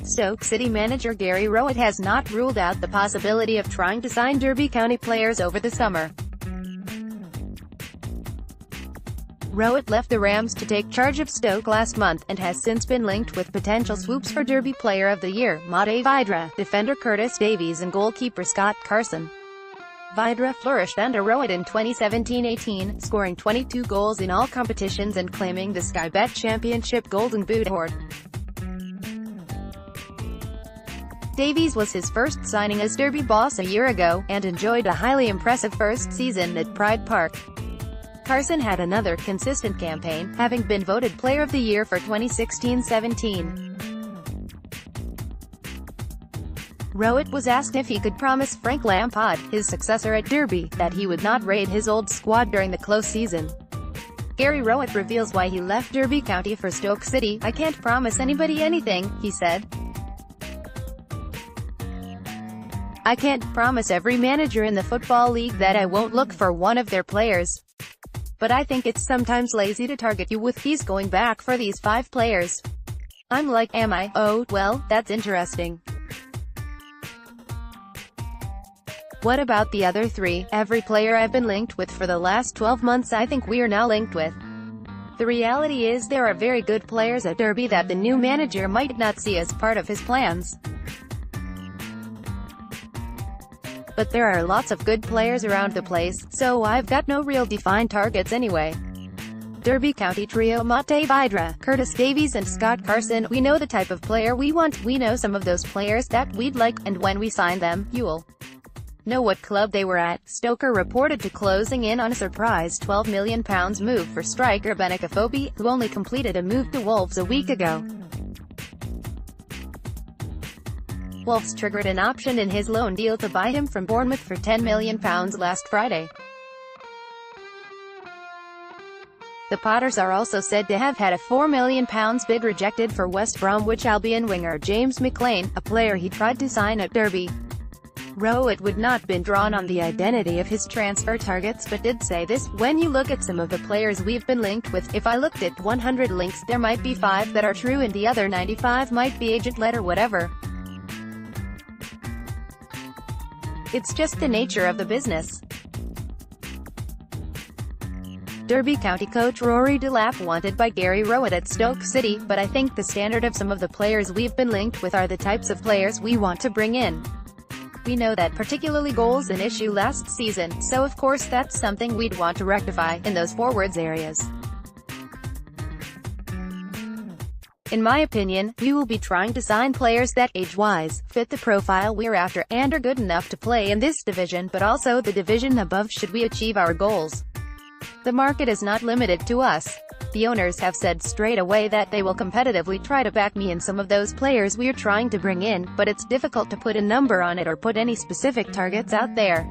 Stoke City manager Gary Rowett has not ruled out the possibility of trying to sign Derby County players over the summer. Rowett left the Rams to take charge of Stoke last month, and has since been linked with potential swoops for Derby Player of the Year, Matej Vydra, defender Curtis Davies and goalkeeper Scott Carson. Vydra flourished under Rowett in 2017-18, scoring 22 goals in all competitions and claiming the Sky Bet Championship Golden Boot award. Davies was his first signing as Derby boss a year ago, and enjoyed a highly impressive first season at Pride Park. Carson had another consistent campaign, having been voted Player of the Year for 2016-17. Rowett was asked if he could promise Frank Lampard, his successor at Derby, that he would not raid his old squad during the close season. Gary Rowett reveals why he left Derby County for Stoke City. "I can't promise anybody anything," he said. "I can't promise every manager in the Football League that I won't look for one of their players. But I think it's sometimes lazy to target you with he's going back for these 5 players. I'm like, am I? Oh, well, that's interesting. What about the other 3? Every player I've been linked with for the last 12 months I think we are now linked with. The reality is there are very good players at Derby that the new manager might not see as part of his plans. But there are lots of good players around the place, so I've got no real defined targets anyway." Derby County trio Matej Vydra, Curtis Davies and Scott Carson. "We know the type of player we want, we know some of those players that we'd like, and when we sign them, you'll know what club they were at." Stoker reported to closing in on a surprise £12 million move for striker Benik Afobe, who only completed a move to Wolves a week ago. Wolves triggered an option in his loan deal to buy him from Bournemouth for £10 million last Friday. The Potters are also said to have had a £4 million bid rejected for West Bromwich Albion winger James McLean, a player he tried to sign at Derby. Rowett would not been drawn on the identity of his transfer targets, but did say this: "When you look at some of the players we've been linked with, if I looked at 100 links, there might be 5 that are true and the other 95 might be agent-led or whatever. It's just the nature of the business." Derby County coach Rory Delap wanted by Gary Rowett at Stoke City, "But I think the standard of some of the players we've been linked with are the types of players we want to bring in. We know that particularly goals an issue last season, so of course that's something we'd want to rectify, in those forwards areas. In my opinion, we will be trying to sign players that, age-wise, fit the profile we're after, and are good enough to play in this division but also the division above should we achieve our goals. The market is not limited to us. The owners have said straight away that they will competitively try to back me in some of those players we're trying to bring in, but it's difficult to put a number on it or put any specific targets out there."